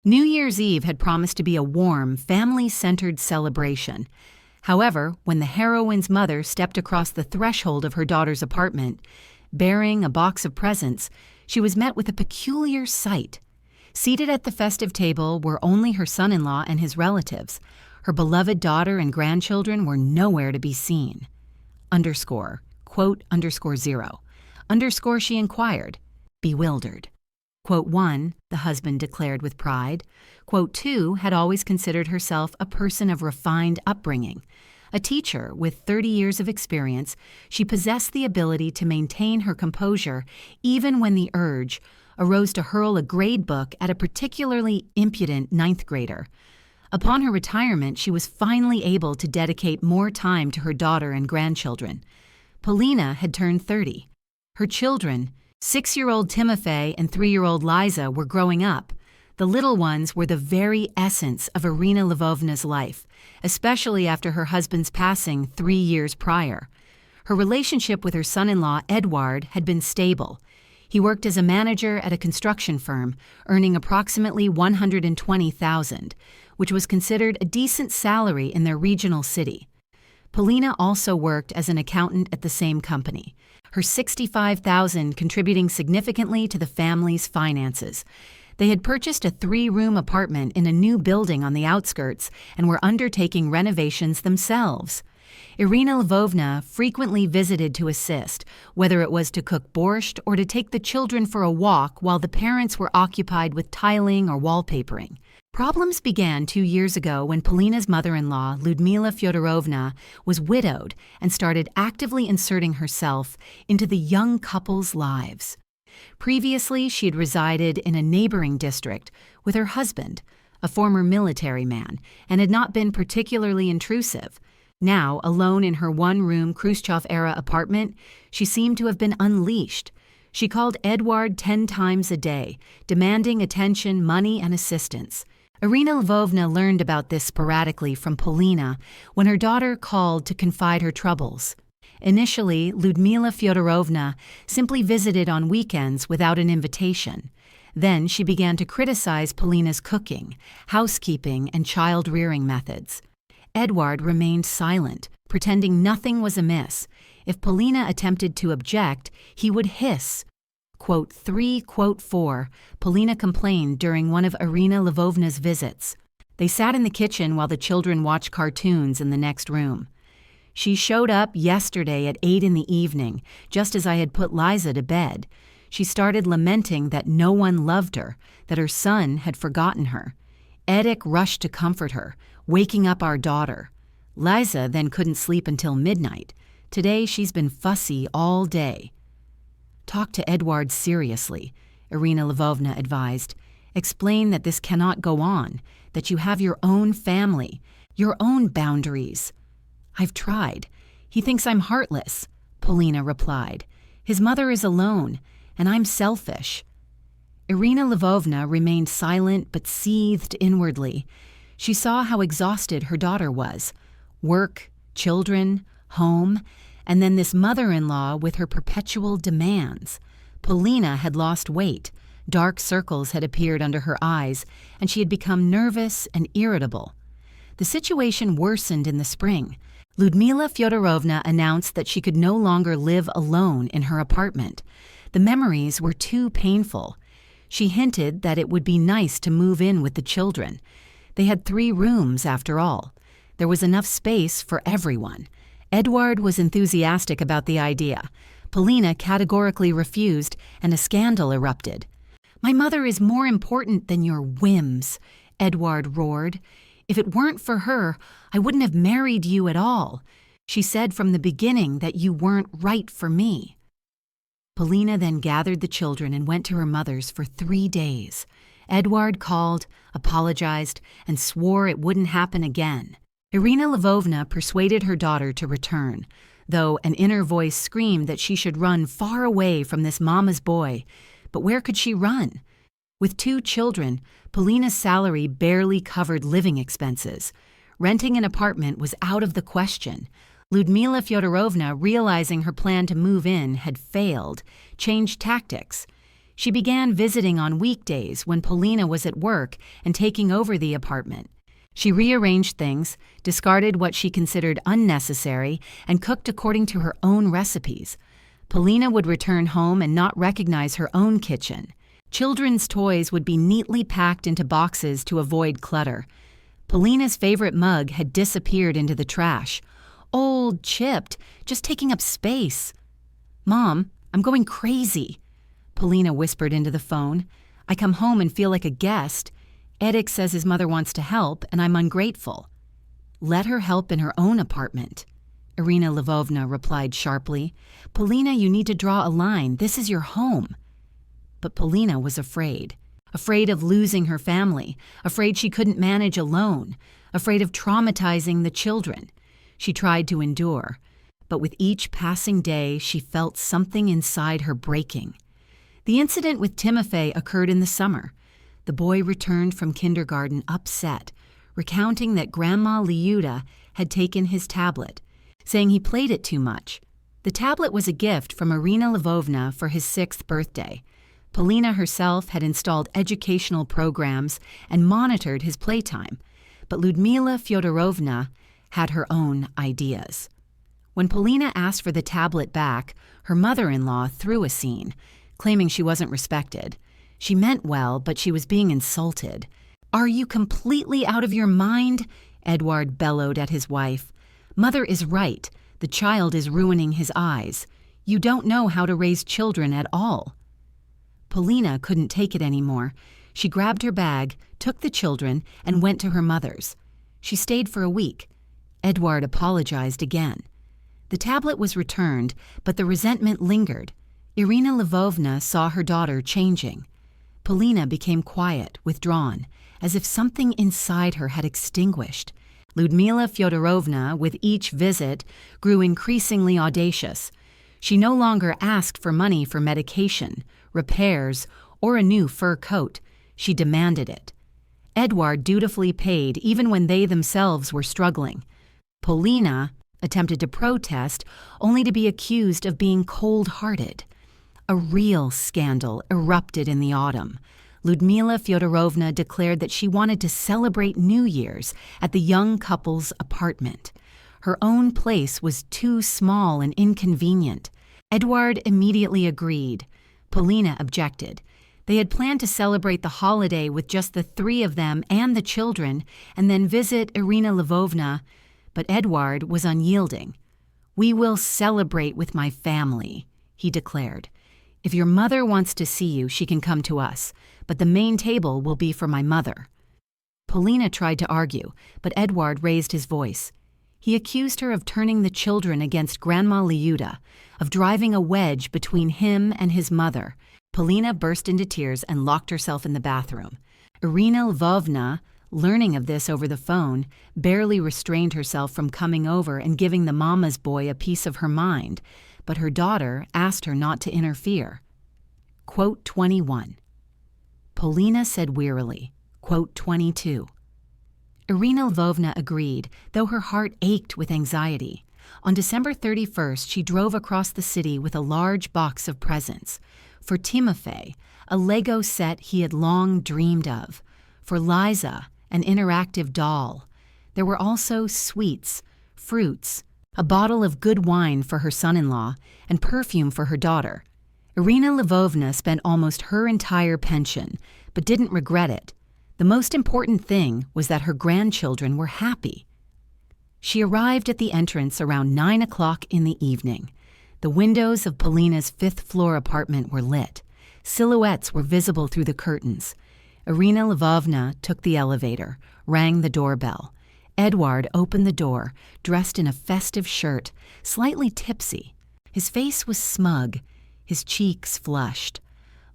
New Year's Eve had promised to be a warm, family-centered celebration. However, when the heroine's mother stepped across the threshold of her daughter's apartment, bearing a box of presents, she was met with a peculiar sight. Seated at the festive table were only her son-in-law and his relatives. Her beloved daughter and grandchildren were nowhere to be seen. _0. She inquired, bewildered. _1, the husband declared with pride. _2, had always considered herself a person of refined upbringing. A teacher with 30 years of experience, she possessed the ability to maintain her composure even when the urge arose to hurl a grade book at a particularly impudent ninth grader. Upon her retirement, she was finally able to dedicate more time to her daughter and grandchildren. Polina had turned 30. Her children, 6-year-old Timofey and 3-year-old Liza, were growing up. The little ones were the very essence of Irina Lvovna's life, especially after her husband's passing 3 years prior. Her relationship with her son-in-law, Eduard, had been stable. He worked as a manager at a construction firm, earning approximately $120,000, which was considered a decent salary in their regional city. Polina also worked as an accountant at the same company, her $65,000 contributing significantly to the family's finances. They had purchased a 3-room apartment in a new building on the outskirts and were undertaking renovations themselves. Irina Lvovna frequently visited to assist, whether it was to cook borscht or to take the children for a walk while the parents were occupied with tiling or wallpapering. Problems began 2 years ago when Polina's mother-in-law, Lyudmila Fyodorovna, was widowed and started actively inserting herself into the young couple's lives. Previously, she had resided in a neighboring district with her husband, a former military man, and had not been particularly intrusive. Now, alone in her one-room Khrushchev-era apartment, she seemed to have been unleashed. She called Eduard 10 times a day, demanding attention, money, and assistance. Irina Lvovna learned about this sporadically from Polina when her daughter called to confide her troubles. Initially, Lyudmila Fyodorovna simply visited on weekends without an invitation. Then she began to criticize Polina's cooking, housekeeping, and child-rearing methods. Eduard remained silent, pretending nothing was amiss. If Polina attempted to object, he would hiss. _4, Polina complained during one of Irina Lvovna's visits. They sat in the kitchen while the children watched cartoons in the next room. She showed up yesterday at 8 in the evening, just as I had put Liza to bed. She started lamenting that no one loved her, that her son had forgotten her. Edek rushed to comfort her, waking up our daughter. Liza then couldn't sleep until midnight. Today she's been fussy all day. Talk to Eduard seriously, Irina Lvovna advised. Explain that this cannot go on, that you have your own family, your own boundaries. I've tried. He thinks I'm heartless, Polina replied. His mother is alone, and I'm selfish. Irina Lvovna remained silent but seethed inwardly. She saw how exhausted her daughter was. Work, children, home, and then this mother-in-law with her perpetual demands. Polina had lost weight. Dark circles had appeared under her eyes, and she had become nervous and irritable. The situation worsened in the spring. Lyudmila Fyodorovna announced that she could no longer live alone in her apartment. The memories were too painful. She hinted that it would be nice to move in with the children. They had 3 rooms, after all. There was enough space for everyone. Eduard was enthusiastic about the idea. Polina categorically refused, and a scandal erupted. "My mother is more important than your whims," Eduard roared. "If it weren't for her, I wouldn't have married you at all. She said from the beginning that you weren't right for me." Polina then gathered the children and went to her mother's for 3 days. Eduard called, apologized, and swore it wouldn't happen again. Irina Lvovna persuaded her daughter to return, though an inner voice screamed that she should run far away from this mama's boy. But where could she run? With 2 children, Polina's salary barely covered living expenses. Renting an apartment was out of the question. Lyudmila Fyodorovna, realizing her plan to move in had failed, changed tactics. She began visiting on weekdays when Polina was at work and taking over the apartment. She rearranged things, discarded what she considered unnecessary, and cooked according to her own recipes. Polina would return home and not recognize her own kitchen. Children's toys would be neatly packed into boxes to avoid clutter. Polina's favorite mug had disappeared into the trash. Old, chipped, just taking up space. "Mom, I'm going crazy," Polina whispered into the phone. "I come home and feel like a guest. Edek says his mother wants to help, and I'm ungrateful." "Let her help in her own apartment," Irina Lvovna replied sharply. "Polina, you need to draw a line. This is your home." But Polina was afraid of losing her family, afraid she couldn't manage alone, afraid of traumatizing the children. She tried to endure, but with each passing day she felt something inside her breaking. The incident with Timofey occurred in the summer. The boy returned from kindergarten upset, recounting that Grandma Liuda had taken his tablet, saying he played it too much. The tablet was a gift from Irina Lvovna for his 6th birthday. Polina herself had installed educational programs and monitored his playtime, but Ludmila Fyodorovna had her own ideas. When Polina asked for the tablet back, her mother-in-law threw a scene, claiming she wasn't respected. She meant well, but she was being insulted. "Are you completely out of your mind?" Edward bellowed at his wife. "Mother is right. The child is ruining his eyes. You don't know how to raise children at all." Polina couldn't take it anymore. She grabbed her bag, took the children, and went to her mother's. She stayed for a week. Edward apologized again. The tablet was returned, but the resentment lingered. Irina Lvovna saw her daughter changing. Polina became quiet, withdrawn, as if something inside her had extinguished. Ludmila Fyodorovna, with each visit, grew increasingly audacious. She no longer asked for money for medication, repairs, or a new fur coat. She demanded it. Edward dutifully paid even when they themselves were struggling. Polina attempted to protest, only to be accused of being cold-hearted. A real scandal erupted in the autumn. Ludmila Fyodorovna declared that she wanted to celebrate New Year's at the young couple's apartment. Her own place was too small and inconvenient. Edward immediately agreed. Polina objected. They had planned to celebrate the holiday with just the 3 of them and the children, and then visit Irina Lvovna, but Edward was unyielding. "We will celebrate with my family," he declared. "If your mother wants to see you, she can come to us, but the main table will be for my mother." Polina tried to argue, but Edward raised his voice. He accused her of turning the children against Grandma Liuda, of driving a wedge between him and his mother. Polina burst into tears and locked herself in the bathroom. Irina Lvovna, learning of this over the phone, barely restrained herself from coming over and giving the mama's boy a piece of her mind, but her daughter asked her not to interfere. Quote 21. Polina said wearily, Quote 22. Irina Lvovna agreed, though her heart ached with anxiety. On December 31st, she drove across the city with a large box of presents. For Timofey, a Lego set he had long dreamed of. For Liza, an interactive doll. There were also sweets, fruits, a bottle of good wine for her son-in-law, and perfume for her daughter. Irina Lvovna spent almost her entire pension, but didn't regret it. The most important thing was that her grandchildren were happy. She arrived at the entrance around 9 o'clock in the evening. The windows of Polina's 5th-floor apartment were lit. Silhouettes were visible through the curtains. Irina Lvovna took the elevator, rang the doorbell. Edward opened the door, dressed in a festive shirt, slightly tipsy. His face was smug, his cheeks flushed.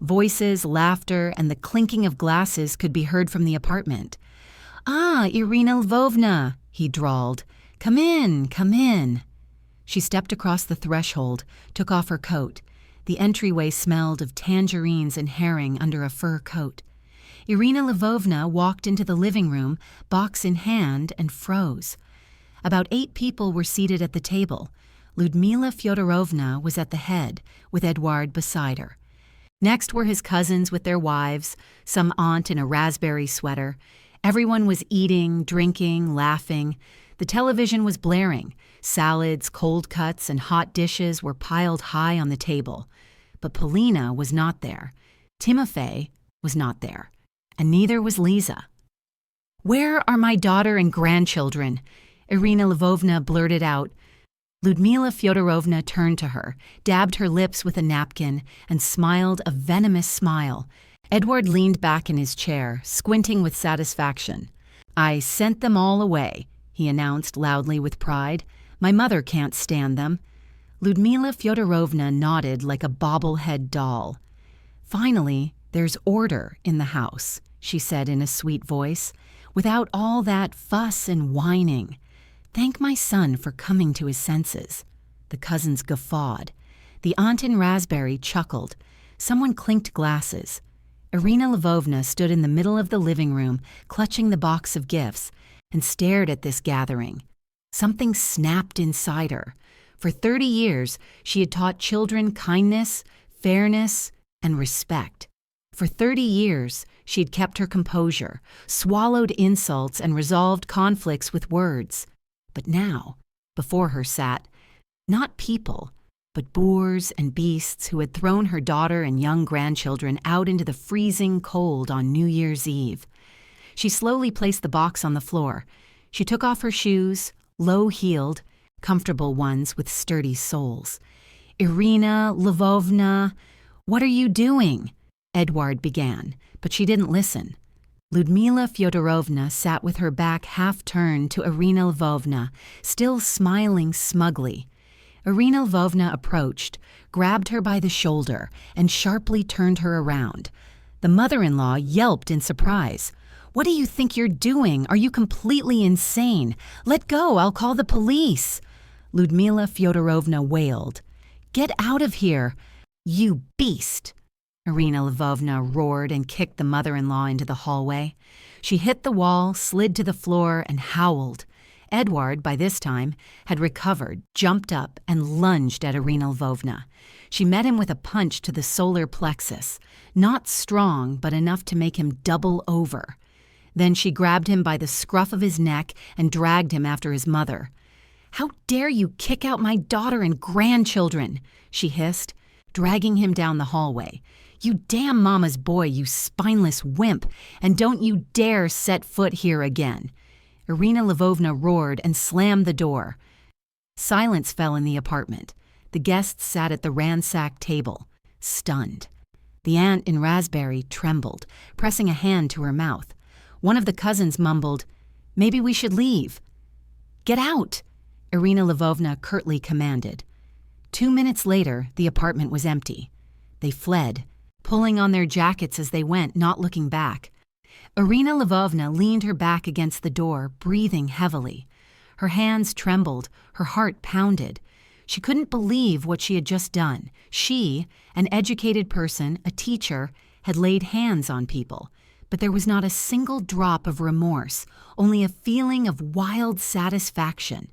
Voices, laughter, and the clinking of glasses could be heard from the apartment. "Ah, Irina Lvovna," he drawled. Come in, come in." She stepped across the threshold, took off her coat. The entryway smelled of tangerines and herring under a fur coat. Irina Lvovna walked into the living room, box in hand, and froze. About 8 people were seated at the table. Ludmila Fyodorovna was at the head, with Edward beside her. Next were his cousins with their wives, some aunt in a raspberry sweater. Everyone was eating, drinking, laughing. The television was blaring. Salads, cold cuts, and hot dishes were piled high on the table. But Polina was not there. Timofey was not there. And neither was Liza. "Where are my daughter and grandchildren?" Irina Lvovna blurted out. Ludmila Fyodorovna turned to her, dabbed her lips with a napkin, and smiled a venomous smile. Edward leaned back in his chair, squinting with satisfaction. "I sent them all away," he announced loudly with pride. "My mother can't stand them." Ludmila Fyodorovna nodded like a bobblehead doll. "Finally, there's order in the house," she said in a sweet voice, "without all that fuss and whining. Thank my son for coming to his senses." The cousins guffawed. The aunt in raspberry chuckled. Someone clinked glasses. Irina Lvovna stood in the middle of the living room, clutching the box of gifts, and stared at this gathering. Something snapped inside her. For 30 years, she had taught children kindness, fairness, and respect. For 30 years, she had kept her composure, swallowed insults, and resolved conflicts with words. But now, before her sat, not people, but boors and beasts who had thrown her daughter and young grandchildren out into the freezing cold on New Year's Eve. She slowly placed the box on the floor. She took off her shoes, low-heeled, comfortable ones with sturdy soles. "Irina Lvovna, what are you doing?" Edward began, but she didn't listen. Ludmila Fyodorovna sat with her back half-turned to Irina Lvovna, still smiling smugly. Irina Lvovna approached, grabbed her by the shoulder, and sharply turned her around. The mother-in-law yelped in surprise. "What do you think you're doing? Are you completely insane? Let go, I'll call the police." Ludmila Fyodorovna wailed. "Get out of here, you beast!" Irina Lvovna roared and kicked the mother-in-law into the hallway. She hit the wall, slid to the floor, and howled. Edward, by this time, had recovered, jumped up, and lunged at Irina Lvovna. She met him with a punch to the solar plexus, not strong, but enough to make him double over. Then she grabbed him by the scruff of his neck and dragged him after his mother. "How dare you kick out my daughter and grandchildren?" she hissed, dragging him down the hallway. "You damn mama's boy, you spineless wimp, and don't you dare set foot here again." Irina Lvovna roared and slammed the door. Silence fell in the apartment. The guests sat at the ransacked table, stunned. The aunt in raspberry trembled, pressing a hand to her mouth. One of the cousins mumbled, "Maybe we should leave." "Get out!" Irina Lvovna curtly commanded. 2 minutes later, the apartment was empty. They fled, pulling on their jackets as they went, not looking back. Irina Lvovna leaned her back against the door, breathing heavily. Her hands trembled, her heart pounded. She couldn't believe what she had just done. She, an educated person, a teacher, had laid hands on people. But there was not a single drop of remorse, only a feeling of wild satisfaction.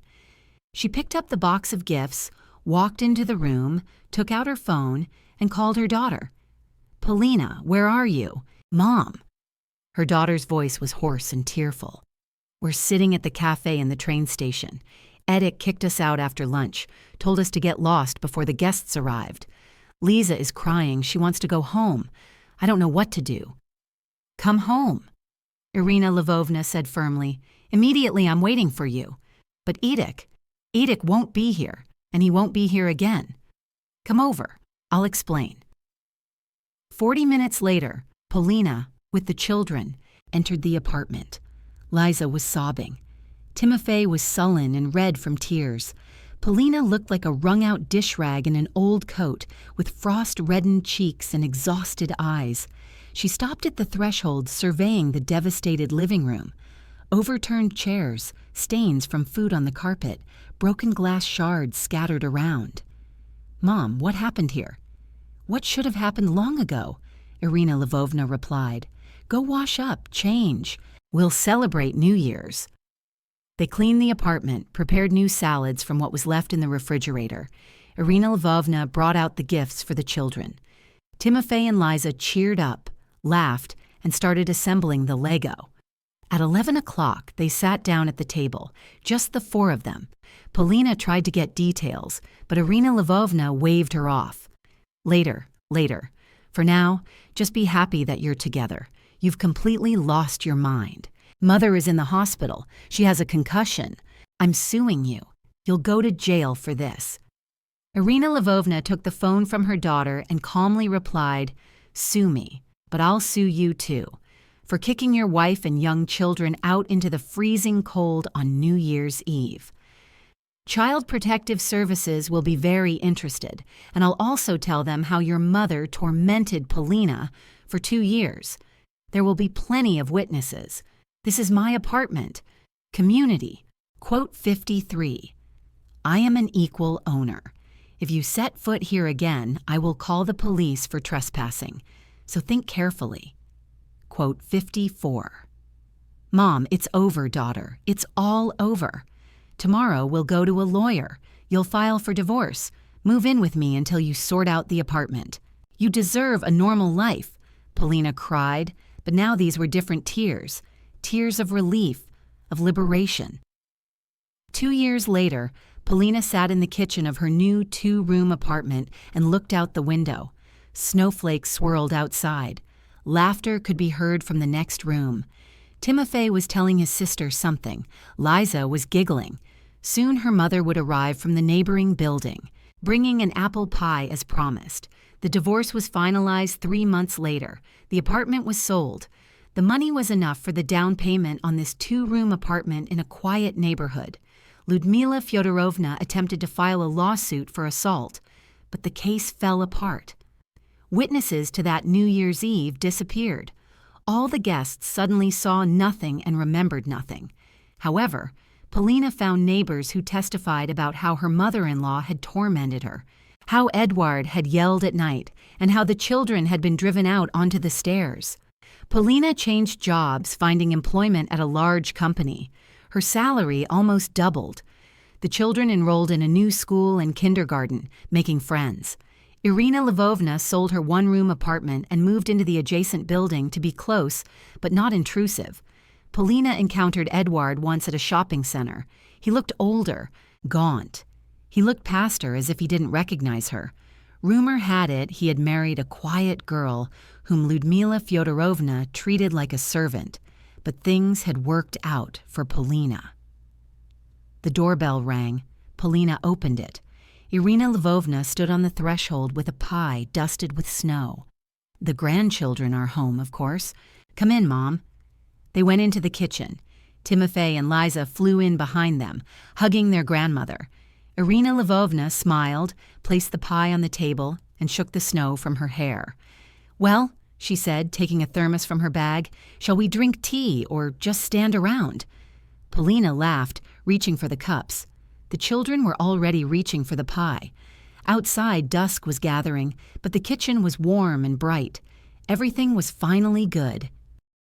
She picked up the box of gifts, walked into the room, took out her phone, and called her daughter. "Polina, where are you? Mom." Her daughter's voice was hoarse and tearful. "We're sitting at the cafe in the train station. Edith kicked us out after lunch, told us to get lost before the guests arrived. Liza is crying. She wants to go home. I don't know what to do." "Come home," Irina Lvovna said firmly. "Immediately, I'm waiting for you. But Edith won't be here, and he won't be here again. Come over. I'll explain." 40 minutes later, Polina, with the children, entered the apartment. Liza was sobbing. Timofey was sullen and red from tears. Polina looked like a wrung-out dish rag in an old coat, with frost-reddened cheeks and exhausted eyes. She stopped at the threshold, surveying the devastated living room. Overturned chairs, stains from food on the carpet, broken glass shards scattered around. "Mom, what happened here?" "What should have happened long ago?" Irina Lvovna replied. "Go wash up, change. We'll celebrate New Year's." They cleaned the apartment, prepared new salads from what was left in the refrigerator. Irina Lvovna brought out the gifts for the children. Timofey and Liza cheered up, laughed, and started assembling the Lego. At 11 o'clock, they sat down at the table, just the four of them. Polina tried to get details, but Irina Lvovna waved her off. Later. For now, just be happy that you're together. You've completely lost your mind. Mother is in the hospital. She has a concussion. I'm suing you. You'll go to jail for this. Irina Lvovna took the phone from her daughter and calmly replied, "Sue me, but I'll sue you too, for kicking your wife and young children out into the freezing cold on New Year's Eve. Child Protective Services will be very interested, and I'll also tell them how your mother tormented Polina for 2 years. There will be plenty of witnesses. This is my apartment. Community. Quote 53. I am an equal owner. If you set foot here again, I will call the police for trespassing. So think carefully. Quote 54. Mom, it's over, daughter. It's all over. Tomorrow we'll go to a lawyer. You'll file for divorce. Move in with me until you sort out the apartment. You deserve a normal life." Polina cried, but now these were different tears. Tears of relief, of liberation. 2 years later, Polina sat in the kitchen of her new 2-room apartment and looked out the window. Snowflakes swirled outside. Laughter could be heard from the next room. Timofey was telling his sister something. Liza was giggling. Soon her mother would arrive from the neighboring building, bringing an apple pie as promised. The divorce was finalized 3 months later. The apartment was sold. The money was enough for the down payment on this 2-room apartment in a quiet neighborhood. Ludmila Fyodorovna attempted to file a lawsuit for assault, but the case fell apart. Witnesses to that New Year's Eve disappeared. All the guests suddenly saw nothing and remembered nothing. However, Polina found neighbors who testified about how her mother-in-law had tormented her, how Edward had yelled at night, and how the children had been driven out onto the stairs. Polina changed jobs, finding employment at a large company. Her salary almost doubled. The children enrolled in a new school and kindergarten, making friends. Irina Lvovna sold her 1-room apartment and moved into the adjacent building to be close, but not intrusive. Polina encountered Edward once at a shopping center. He looked older, gaunt. He looked past her as if he didn't recognize her. Rumor had it he had married a quiet girl whom Ludmila Fyodorovna treated like a servant, but things had worked out for Polina. The doorbell rang. Polina opened it. Irina Lvovna stood on the threshold with a pie dusted with snow. The grandchildren are home, of course. Come in, Mom. They went into the kitchen. Timofey and Liza flew in behind them, hugging their grandmother. Irina Lvovna smiled, placed the pie on the table, and shook the snow from her hair. "Well," she said, taking a thermos from her bag, "shall we drink tea or just stand around?" Polina laughed, reaching for the cups. The children were already reaching for the pie. Outside, dusk was gathering, but the kitchen was warm and bright. Everything was finally good.